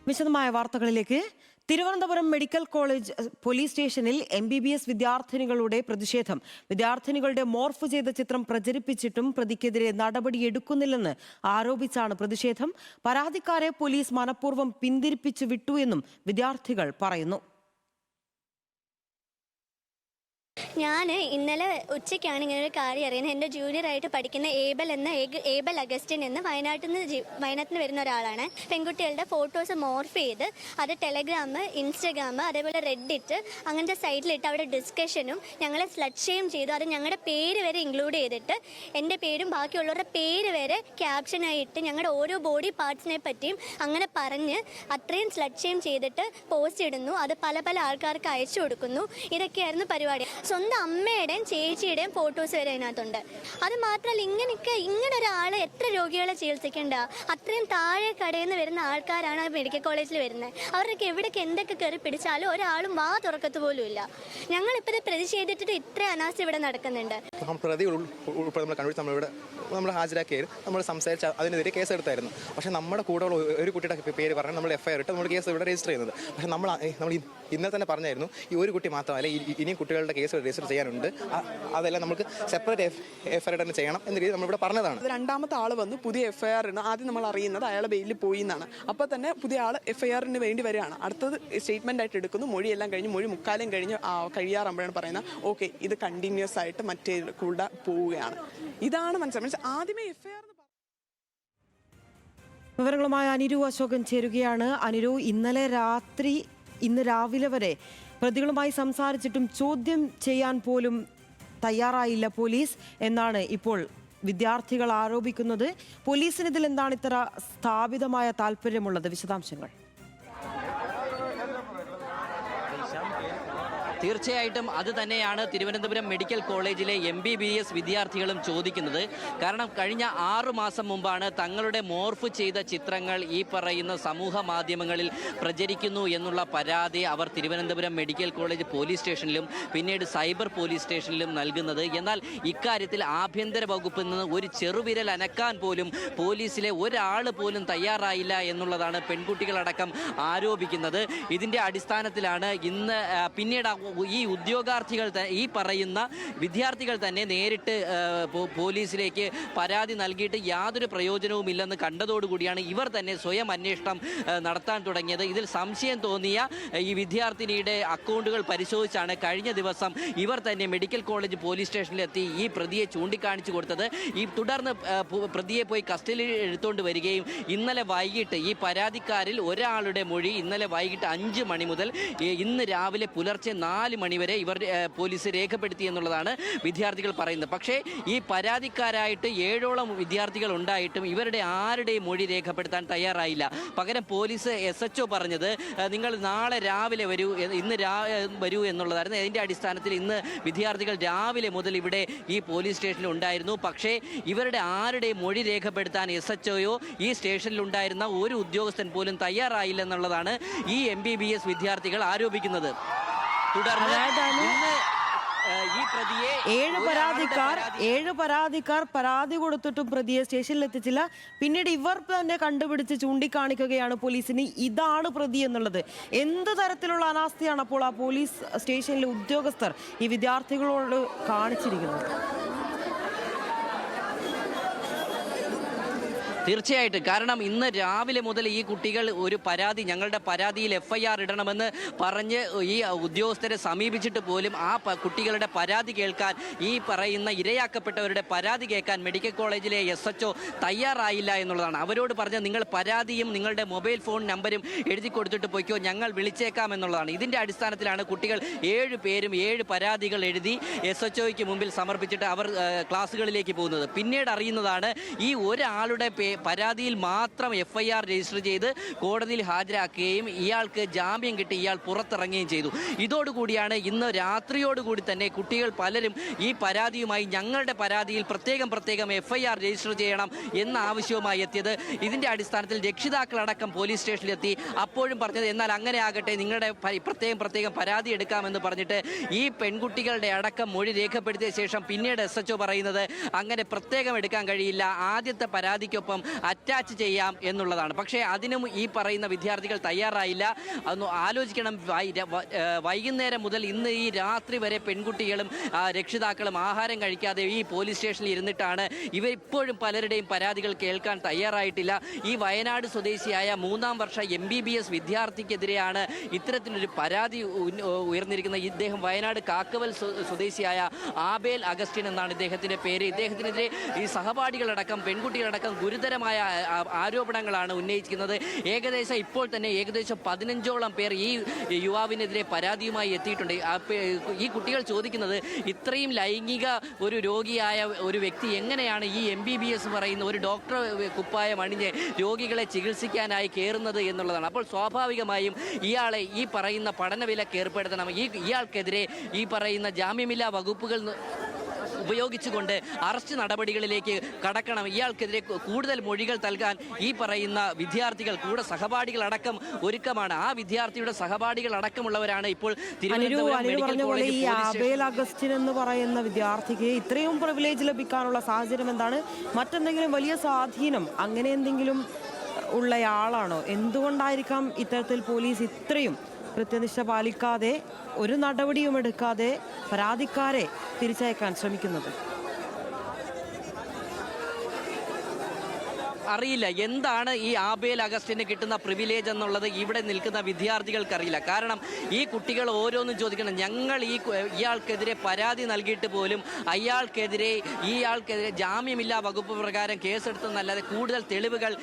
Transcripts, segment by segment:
വിശദമായ വാർത്തകളിലേക്ക്. Thiruvananthapuram medical college police സ്റ്റേഷനിൽ MBBS വിദ്യാർത്ഥിനികളുടെ പ്രതിഷേധം. വിദ്യാർത്ഥിനികളുടെ മോർഫ് ചെയ്ത ചിത്രം പ്രചരിപ്പിച്ചിട്ടും പ്രതിക്കെതിരെ നടപടിയെടുക്കുന്നില്ലെന്ന് ആരോപിച്ചാണ് പ്രതിഷേധം. പരാതിക്കാരെ പോലീസ് മനഃപൂർവ്വം പിന്തിരിപ്പിച്ചു വിട്ടു എന്നും വിദ്യാർത്ഥികൾ പറയുന്നു. ഞാൻ ഇന്നലെ ഉച്ചയ്ക്കാണ് ഇങ്ങനെ ഒരു കാര്യം അറിയുന്നത്. എൻ്റെ ജൂനിയറായിട്ട് പഠിക്കുന്ന ഏബൽ അഗസ്റ്റിൻ എന്ന് വയനാട്ടിൽ നിന്ന് വരുന്ന ഒരാളാണ്. പെൺകുട്ടികളുടെ ഫോട്ടോസ് മോർഫ് ചെയ്ത് അത് ടെലഗ്രാം, ഇൻസ്റ്റഗ്രാം, അതേപോലെ റെഡിറ്റ് അങ്ങനത്തെ സൈറ്റിലിട്ട് അവിടെ ഡിസ്കഷനും ഞങ്ങളെ സ്ലട്ട് ഷെയിം ചെയ്തു. അത് ഞങ്ങളുടെ പേര് വരെ ഇൻക്ലൂഡ് ചെയ്തിട്ട് എൻ്റെ പേരും ബാക്കിയുള്ളവരുടെ പേര് വരെ ക്യാപ്ഷനായിട്ട് ഞങ്ങളുടെ ഓരോ ബോഡി പാർട്സിനെ പറ്റിയും അങ്ങനെ പറഞ്ഞ് അത്രയും സ്ലട്ട് ഷെയിം ചെയ്തിട്ട് പോസ്റ്റ് ഇടുന്നു. അത് പല ആൾക്കാർക്ക് അയച്ചു കൊടുക്കുന്നു. ഇതൊക്കെയായിരുന്നു പരിപാടി. സ്വന്തം അമ്മയുടെയും ചേച്ചിയുടെയും ഫോട്ടോസ് വരെ അതിനകത്തുണ്ട്. അത് മാത്രമല്ല, ഇങ്ങനെ ഒരാൾ എത്ര രോഗികളെ ചികിത്സിക്കേണ്ട? അത്രയും താഴെ കടയിൽ നിന്ന് വരുന്ന ആൾക്കാരാണ് മെഡിക്കൽ കോളേജിൽ വരുന്നത്. അവർക്ക് എവിടേക്ക് എന്തൊക്കെ കയറി പിടിച്ചാലും ഒരാളും വാ തുറക്കത്ത് പോലും ഇല്ല. ഞങ്ങളിപ്പോൾ പ്രതിഷേധിച്ചിട്ട് ഇത്ര അനാസ്ഥ ഇവിടെ നടക്കുന്നുണ്ട്. പ്രതി ഉൾപ്പെടെ നമ്മൾ കണ്ടുപിടിച്ച് നമ്മൾ ഹാജരാക്കിയത് നമ്മൾ സംസാരിച്ച് അതിനെതിരെ കേസ് എടുത്തായിരുന്നു. പക്ഷേ നമ്മുടെ കൂടെ ഒരു കുട്ടിയുടെ പേര് പറഞ്ഞ് നമ്മൾ FIR ഇട്ട് നമ്മൾ കേസ് ഇവിടെ രജിസ്റ്റർ ചെയ്യുന്നത്. പക്ഷേ നമ്മൾ ഇന്നലെ തന്നെ പറഞ്ഞായിരുന്നു, ഈ ഒരു കുട്ടി മാത്രമല്ല ഇനിയും കുട്ടികളുടെ കേസ് രജിസ്റ്റർ ചെയ്യാനുണ്ട്. അതെല്ലാം നമുക്ക് സെപ്പറേറ്റ് FIR തന്നെ ചെയ്യണം എന്ന രീതിയിൽ നമ്മളിവിടെ പറഞ്ഞതാണ്. രണ്ടാമത്തെ ആൾ വന്ന് പുതിയ FIR ആദ്യം നമ്മൾ അറിയുന്നത് അയാളെ ബെയിലിൽ പോയി എന്നാണ്. അപ്പോൾ തന്നെ പുതിയ ആൾ FIR വേണ്ടി വരികയാണ്. അടുത്തത് സ്റ്റേറ്റ്മെന്റ് ആയിട്ട് എടുക്കുന്നു. മൊഴിയെല്ലാം കഴിഞ്ഞ് മൊഴി മുക്കാലും കഴിഞ്ഞ് കഴിയാറാകുമ്പോഴാണ് പറയുന്നത് ഓക്കെ ഇത് കണ്ടിന്യൂസ് ആയിട്ട് മറ്റേ കൂടെ പോവുകയാണ്. ഇതാണ് മനസ്സിലായത്. ആദ്യമേ FIR വിവരങ്ങളുമായി അനിരു അശോകൻ ചേരുകയാണ്. അനിരു, ഇന്ന് രാവിലെ വരെ പ്രതികളുമായി സംസാരിച്ചിട്ടും ചോദ്യം ചെയ്യാൻ പോലും തയ്യാറായില്ല പോലീസ് എന്നാണ് ഇപ്പോൾ വിദ്യാർത്ഥികൾ ആരോപിക്കുന്നത്. പോലീസിന് ഇതിൽ എന്താണ് ഇത്ര സ്ഥാപിതമായ താല്പര്യമുള്ളത്? വിശദാംശങ്ങൾ. തീർച്ചയായിട്ടും അത് തന്നെയാണ് തിരുവനന്തപുരം മെഡിക്കൽ കോളേജിലെ MBBS വിദ്യാർത്ഥികളും ചോദിക്കുന്നത്. കാരണം കഴിഞ്ഞ 6 മാസം മുമ്പാണ് തങ്ങളുടെ മോർഫ് ചെയ്ത ചിത്രങ്ങൾ ഈ പറയുന്ന സമൂഹ മാധ്യമങ്ങളിൽ പ്രചരിക്കുന്നു എന്നുള്ള പരാതി അവർ തിരുവനന്തപുരം മെഡിക്കൽ കോളേജ് പോലീസ് സ്റ്റേഷനിലും പിന്നീട് സൈബർ പോലീസ് സ്റ്റേഷനിലും നൽകുന്നത്. എന്നാൽ ഇക്കാര്യത്തിൽ ആഭ്യന്തര വകുപ്പിൽ നിന്ന് ഒരു ചെറുവിരൽ അനക്കാൻ പോലും പോലീസിലെ ഒരാൾ പോലും തയ്യാറായില്ല എന്നുള്ളതാണ് പെൺകുട്ടികളടക്കം ആരോപിക്കുന്നത്. ഇതിൻ്റെ അടിസ്ഥാനത്തിലാണ് ഇന്ന് പിന്നീട് ഈ ഉദ്യോഗാർത്ഥികൾ ഈ പറയുന്ന വിദ്യാർത്ഥികൾ തന്നെ നേരിട്ട് പോലീസിലേക്ക് പരാതി നൽകിയിട്ട് യാതൊരു പ്രയോജനവുമില്ലെന്ന് കണ്ടതോടുകൂടിയാണ് ഇവർ തന്നെ സ്വയം അന്വേഷണം നടത്താൻ തുടങ്ങിയത്. ഇതിൽ സംശയം തോന്നിയ ഈ വിദ്യാർത്ഥിനിയുടെ അക്കൗണ്ടുകൾ പരിശോധിച്ചാണ് കഴിഞ്ഞ ദിവസം ഇവർ തന്നെ മെഡിക്കൽ കോളേജ് പോലീസ് സ്റ്റേഷനിലെത്തി ഈ പ്രതിയെ ചൂണ്ടിക്കാണിച്ചു കൊടുത്തത്. തുടർന്ന് പ്രതിയെ പോയി കസ്റ്റഡിയിൽ എടുത്തുകൊണ്ട് വരികയും ഇന്നലെ വൈകിട്ട് ഈ പരാതിക്കാരിൽ ഒരാളുടെ മൊഴി ഇന്നലെ വൈകിട്ട് 5 മണി മുതൽ ഇന്ന് രാവിലെ പുലർച്ചെ 4 മണി വരെ ഇവർ പോലീസ് രേഖപ്പെടുത്തി എന്നുള്ളതാണ് വിദ്യാർത്ഥികൾ പറയുന്നത്. പക്ഷേ ഈ പരാതിക്കാരായിട്ട് 7ഓളം വിദ്യാർത്ഥികൾ ഉണ്ടായിട്ടും ഇവരുടെ ആരുടെയും മൊഴി രേഖപ്പെടുത്താൻ തയ്യാറായില്ല. പകരം പോലീസ് SHO പറഞ്ഞത് നിങ്ങൾ നാളെ രാവിലെ ഇന്ന് വരൂ എന്നുള്ളതായിരുന്നു. അതിൻ്റെ അടിസ്ഥാനത്തിൽ ഇന്ന് വിദ്യാർത്ഥികൾ രാവിലെ മുതൽ ഇവിടെ ഈ പോലീസ് സ്റ്റേഷനിൽ ഉണ്ടായിരുന്നു. പക്ഷേ ഇവരുടെ ആരുടെയും മൊഴി രേഖപ്പെടുത്താൻ SHOയോ ഈ സ്റ്റേഷനിൽ ഉണ്ടായിരുന്ന ഒരു ഉദ്യോഗസ്ഥൻ പോലും തയ്യാറായില്ലെന്നുള്ളതാണ് ഈ MBBS വിദ്യാർത്ഥികൾ ആരോപിക്കുന്നത്. തുടർന്ന് ഈ പ്രതിയെ 7 പരാതിക്കാർ പരാതി കൊടുത്തിട്ടും പ്രതിയെ സ്റ്റേഷനിൽ എത്തിച്ചില്ല. പിന്നീട് ഇവർ തന്നെ കണ്ടുപിടിച്ച് ചൂണ്ടിക്കാണിക്കുകയാണ് പോലീസിന് ഇതാണ് പ്രതി എന്നുള്ളത്. എന്ത് തരത്തിലുള്ള അനാസ്ഥയാണ് അപ്പോൾ ആ പോലീസ് സ്റ്റേഷനിലെ ഉദ്യോഗസ്ഥർ ഈ വിദ്യാർത്ഥികളോട് കാണിച്ചിരിക്കുന്നത്? തീർച്ചയായിട്ടും. കാരണം ഇന്ന് രാവിലെ മുതൽ ഈ കുട്ടികൾ ഒരു പരാതി, ഞങ്ങളുടെ പരാതിയിൽ FIR ഇടണമെന്ന് പറഞ്ഞ് ഈ ഉദ്യോഗസ്ഥരെ സമീപിച്ചിട്ട് പോലും ആ കുട്ടികളുടെ പരാതി കേൾക്കാൻ, ഈ പറയുന്ന ഇരയാക്കപ്പെട്ടവരുടെ പരാതി കേൾക്കാൻ മെഡിക്കൽ കോളേജിലെ SHO തയ്യാറായില്ല എന്നുള്ളതാണ്. അവരോട് പറഞ്ഞ് നിങ്ങൾ പരാതിയും നിങ്ങളുടെ മൊബൈൽ ഫോൺ നമ്പരും എഴുതി കൊടുത്തിട്ട് പോയിക്കോ, ഞങ്ങൾ വിളിച്ചേക്കാം എന്നുള്ളതാണ്. ഇതിൻ്റെ അടിസ്ഥാനത്തിലാണ് കുട്ടികൾ 7 പേരും 7 പരാതികൾ എഴുതി SHOയ്ക്ക് മുമ്പിൽ സമർപ്പിച്ചിട്ട് അവർ ക്ലാസ്സുകളിലേക്ക് പോകുന്നത്. പിന്നീട് അറിയുന്നതാണ് ഈ ഒരാളുടെ പരാതിയിൽ മാത്രം FIR രജിസ്റ്റർ ചെയ്ത് കോടതിയിൽ ഹാജരാക്കുകയും ഇയാൾക്ക് ജാമ്യം കിട്ടി ഇയാൾ പുറത്തിറങ്ങുകയും ചെയ്തു. ഇതോടുകൂടിയാണ് ഇന്ന് രാത്രിയോടുകൂടി തന്നെ കുട്ടികൾ പലരും ഈ പരാതിയുമായി ഞങ്ങളുടെ പരാതിയിൽ പ്രത്യേകം FIR രജിസ്റ്റർ ചെയ്യണം എന്ന ആവശ്യവുമായി എത്തിയത്. ഇതിൻ്റെ അടിസ്ഥാനത്തിൽ രക്ഷിതാക്കളടക്കം പോലീസ് സ്റ്റേഷനിലെത്തി. അപ്പോഴും പറഞ്ഞത് എന്നാൽ അങ്ങനെ ആകട്ടെ, നിങ്ങളുടെ പ്രത്യേകം പരാതി എടുക്കാമെന്ന് പറഞ്ഞിട്ട് ഈ പെൺകുട്ടികളുടെ അടക്കം മൊഴി രേഖപ്പെടുത്തിയ ശേഷം പിന്നീട് SHO പറയുന്നത് അങ്ങനെ പ്രത്യേകം എടുക്കാൻ കഴിയില്ല, ആദ്യത്തെ പരാതിക്കൊപ്പം അറ്റാച്ച് ചെയ്യാം എന്നുള്ളതാണ്. പക്ഷേ അതിനും ഈ പറയുന്ന വിദ്യാർത്ഥികൾ തയ്യാറായില്ല. അതൊന്ന് ആലോചിക്കണം. വൈകുന്നേരം മുതൽ ഇന്ന് ഈ രാത്രി വരെ പെൺകുട്ടികളും രക്ഷിതാക്കളും ആഹാരം കഴിക്കാതെ ഈ പോലീസ് സ്റ്റേഷനിൽ ഇരുന്നിട്ടാണ് ഇവരിപ്പോഴും പലരുടെയും പരാതികൾ കേൾക്കാൻ തയ്യാറായിട്ടില്ല. ഈ വയനാട് സ്വദേശിയായ 3ാം വർഷ MBBS വിദ്യാർത്ഥിക്കെതിരെയാണ് ഇത്തരത്തിലൊരു പരാതി ഉയർന്നിരിക്കുന്നത്. ഇദ്ദേഹം വയനാട് കാക്കവൽ സ്വദേശിയായ ആബേൽ അഗസ്റ്റിൻ എന്നാണ് ഇദ്ദേഹത്തിൻ്റെ പേര്. ഇദ്ദേഹത്തിനെതിരെ ഈ സഹപാഠികളടക്കം പെൺകുട്ടികളടക്കം ഗുരുതരമായ ആരോപണങ്ങളാണ് ഉന്നയിക്കുന്നത്. ഇപ്പോൾ തന്നെ ഏകദേശം 15ഓളം പേർ ഈ യുവാവിനെതിരെ പരാതിയുമായി എത്തിയിട്ടുണ്ട്. ഈ കുട്ടികൾ ചോദിക്കുന്നത് ഇത്രയും ലൈംഗിക ഒരു രോഗിയായ ഒരു വ്യക്തി എങ്ങനെയാണ് ഈ MBBS പറയുന്ന ഒരു ഡോക്ടർ കുപ്പായം അണിഞ്ഞ് രോഗികളെ ചികിത്സിക്കാനായി കയറുന്നത് എന്നുള്ളതാണ്. അപ്പോൾ സ്വാഭാവികമായും ഇയാളെ ഈ പറയുന്ന പഠനവിലക്ക് ഏർപ്പെടുത്തണം. ഇയാൾക്കെതിരെ ഈ പറയുന്ന ജാമ്യമില്ലാ വകുപ്പുകൾ ഉപയോഗിച്ചുകൊണ്ട് അറസ്റ്റ് നടപടികളിലേക്ക് കടക്കണം. ഇയാൾക്കെതിരെ കൂടുതൽ മൊഴികൾ നൽകാൻ ഈ പറയുന്ന വിദ്യാർത്ഥികൾ കൂടെ സഹപാഠികളടക്കം ഒരുക്കമാണ്. ആ വിദ്യാർത്ഥിയുടെ സഹപാഠികൾ അടക്കമുള്ളവരാണ് ഇപ്പോൾ ഈ ആബേൽ അഗസ്റ്റിൻ എന്ന് പറയുന്ന വിദ്യാർത്ഥിക്ക് ഇത്രയും പ്രിവിലേജ് ലഭിക്കാനുള്ള സാഹചര്യം എന്താണ്? മറ്റെന്തെങ്കിലും വലിയ സ്വാധീനം അങ്ങനെ എന്തെങ്കിലും ഉള്ളയാളാണോ? എന്തുകൊണ്ടായിരിക്കാം ഇത്തരത്തിൽ പോലീസ് ഇത്രയും കൃത്യനിഷ്ഠ പാലിക്കാതെ ഒരു നടപടിയും എടുക്കാതെ പരാതിക്കാരെ തിരിച്ചയക്കാൻ ശ്രമിക്കുന്നത്? അറിയില്ല എന്താണ് ഈ ആബേൽ അഗസ്റ്റിന് കിട്ടുന്ന പ്രിവിലേജ് എന്നുള്ളത് ഇവിടെ നിൽക്കുന്ന വിദ്യാർത്ഥികൾക്കറിയില്ല. കാരണം ഈ കുട്ടികൾ ഓരോന്നും ചോദിക്കണം. ഞങ്ങൾ ഇയാൾക്കെതിരെ പരാതി നൽകിയിട്ട് പോലും ഇയാൾക്കെതിരെ ജാമ്യമില്ലാ വകുപ്പ് പ്രകാരം കേസെടുത്തെന്നല്ലാതെ കൂടുതൽ തെളിവുകൾ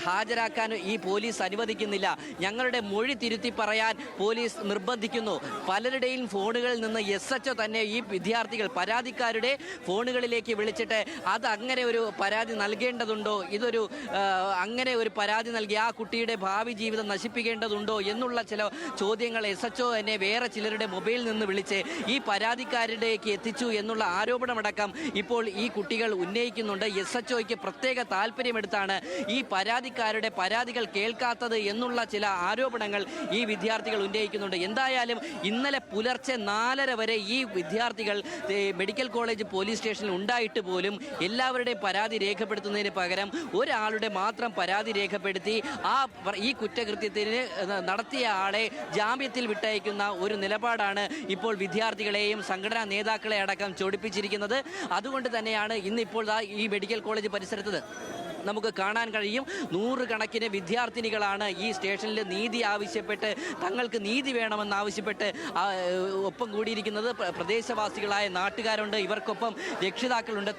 ഹാജരാക്കാൻ ഈ പോലീസ് അനുവദിക്കുന്നില്ല. ഞങ്ങളുടെ മൊഴി തിരുത്തി പറയാൻ പോലീസ് നിർബന്ധിക്കുന്നു. പലരുടെയും ഫോണുകളിൽ നിന്ന് SHO തന്നെ ഈ വിദ്യാർത്ഥികൾ പരാതിക്കാരുടെ ഫോണുകളിലേക്ക് വിളിച്ചിട്ട് അത് അങ്ങനെ ഒരു പരാതി നൽകേണ്ടതുണ്ടോ, ഇതൊരു അങ്ങനെ ഒരു പരാതി നൽകി ആ കുട്ടിയുടെ ഭാവി ജീവിതം നശിപ്പിക്കേണ്ടതുണ്ടോ എന്നുള്ള ചില ചോദ്യങ്ങൾ SHO തന്നെ വേറെ ചിലരുടെ മൊബൈലിൽ നിന്ന് വിളിച്ച് ഈ പരാതിക്കാരിലേക്ക് എത്തിച്ചു എന്നുള്ള ആരോപണമടക്കം ഇപ്പോൾ ഈ കുട്ടികൾ ഉന്നയിക്കുന്നുണ്ട്. SHOയ്ക്ക് പ്രത്യേക താല്പര്യമെടുത്താണ് ഈ പരാതിക്കാരുടെ പരാതികൾ കേൾക്കാത്തത് എന്നുള്ള ചില ആരോപണങ്ങൾ ഈ വിദ്യാർത്ഥികൾ ഉന്നയിക്കുന്നുണ്ട്. എന്തായാലും ഇന്നലെ പുലർച്ചെ 4:30 വരെ ഈ വിദ്യാർത്ഥികൾ മെഡിക്കൽ കോളേജ് പോലീസ് സ്റ്റേഷനിൽ ഉണ്ടായിട്ട് പോലും എല്ലാവരുടെയും പരാതി രേഖപ്പെടുത്തുന്നതിന് പകരം ഒരാളുടെ മാത്രം പരാതി രേഖപ്പെടുത്തി ഈ കുറ്റകൃത്യത്തിന് നടത്തിയ ആളെ ജാമ്യത്തിൽ വിട്ടയക്കുന്ന ഒരു നിലപാടാണ് ഇപ്പോൾ വിദ്യാർത്ഥികളെയും സംഘടനാ നേതാക്കളെ അടക്കം ചൊടിപ്പിച്ചിരിക്കുന്നത്. അതുകൊണ്ട് തന്നെയാണ് ഇന്നിപ്പോൾ ഈ മെഡിക്കൽ കോളേജ് പരിസരത്ത് നമുക്ക് കാണാൻ കഴിയും. 100 കണക്കിന് വിദ്യാർത്ഥിനികളാണ് ഈ സ്റ്റേഷനിൽ നീതി ആവശ്യപ്പെട്ട് തങ്ങൾക്ക് നീതി വേണമെന്നാവശ്യപ്പെട്ട് ഒപ്പം കൂടിയിരിക്കുന്നത്. പ്രദേശവാസികളായ നാട്ടുകാരുണ്ട്, ഇവർക്കൊപ്പം രക്ഷിതാക്കളുണ്ട്.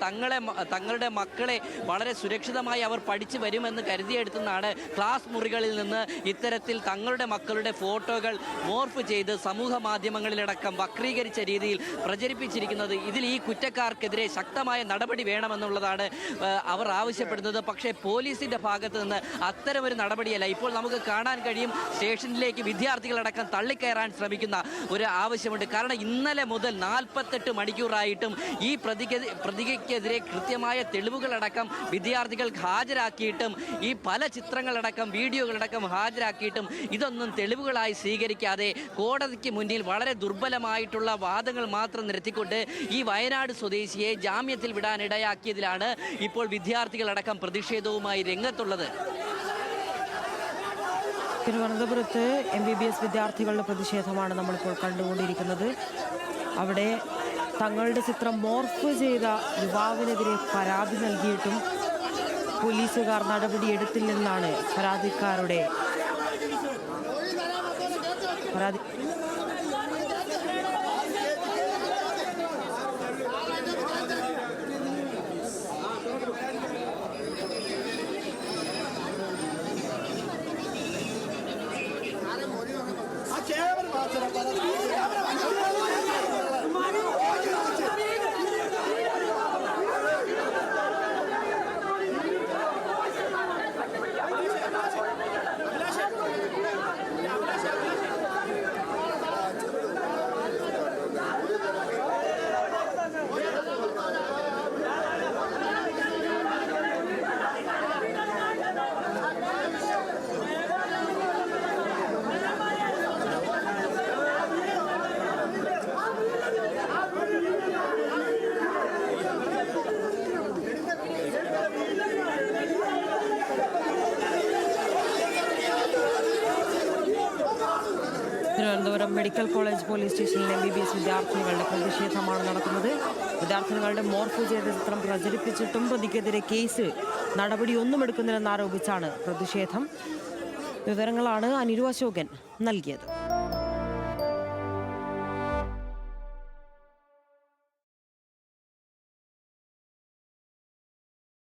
തങ്ങളുടെ മക്കളെ വളരെ സുരക്ഷിതമായി അവർ പഠിച്ചു വരുമെന്ന് കരുതിയെടുത്തെന്നാണ് ക്ലാസ് മുറികളിൽ നിന്ന് ഇത്തരത്തിൽ തങ്ങളുടെ മക്കളുടെ ഫോട്ടോകൾ മോർഫ് ചെയ്ത് സമൂഹ മാധ്യമങ്ങളിലടക്കം വക്രീകരിച്ച രീതിയിൽ പ്രചരിപ്പിച്ചിരിക്കുന്നത്. ഇതിൽ ഈ കുറ്റക്കാർക്കെതിരെ ശക്തമായ നടപടി വേണമെന്നുള്ളതാണ് അവർ ആവശ്യപ്പെടുന്നത്. പക്ഷേ പോലീസിന്റെ ഭാഗത്ത് നിന്ന് അത്തരമൊരു നടപടിയല്ല. ഇപ്പോൾ നമുക്ക് കാണാൻ കഴിയും സ്റ്റേഷനിലേക്ക് വിദ്യാർത്ഥികളടക്കം തള്ളിക്കയറാൻ ശ്രമിക്കുന്ന ഒരു ആവശ്യമുണ്ട്. കാരണം ഇന്നലെ മുതൽ 48 മണിക്കൂറായിട്ടും ഈ പ്രതിക്കെതിരെ കൃത്യമായ തെളിവുകളടക്കം വിദ്യാർത്ഥികൾ ഹാജരാക്കിയിട്ടും ഈ പല ചിത്രങ്ങളടക്കം വീഡിയോകളടക്കം ഹാജരാക്കിയിട്ടും ഇതൊന്നും തെളിവുകളായി സ്വീകരിക്കാതെ കോടതിക്ക് മുന്നിൽ വളരെ ദുർബലമായിട്ടുള്ള വാദങ്ങൾ മാത്രം നിരത്തിക്കൊണ്ട് ഈ വയനാട് സ്വദേശിയെ ജാമ്യത്തിൽ വിടാനിടയാക്കിയതിലാണ് ഇപ്പോൾ വിദ്യാർത്ഥികളടക്കം പ്രതിഷേധവുമായി രംഗത്തുള്ളത്. തിരുവനന്തപുരത്ത് MBBS വിദ്യാർത്ഥികളുടെ പ്രതിഷേധമാണ് നമ്മളിപ്പോൾ കണ്ടുകൊണ്ടിരിക്കുന്നത്. അവിടെ തങ്ങളുടെ ചിത്രം മോർഫ് ചെയ്ത യുവാവിനെതിരെ പരാതി നൽകിയിട്ടും പോലീസുകാർ നടപടിയെടുത്തില്ലെന്നാണ് പരാതിക്കാരുടെ പരാതി. തിരുവനന്തപുരം മെഡിക്കൽ കോളേജ് പോലീസ് സ്റ്റേഷനിൽ MBBS വിദ്യാർത്ഥിനികളുടെ പ്രതിഷേധമാണ് നടക്കുന്നത്. വിദ്യാർത്ഥിനികളുടെ മോർഫ് ചെയ്ത ചിത്രം പ്രചരിപ്പിച്ചിട്ടും പ്രതിക്കെതിരെ കേസ് നടപടിയൊന്നും എടുക്കുന്നില്ലെന്നാരോപിച്ചാണ് പ്രതിഷേധം. വിവരങ്ങളാണ് അനിരു അശോകൻ നൽകിയത്.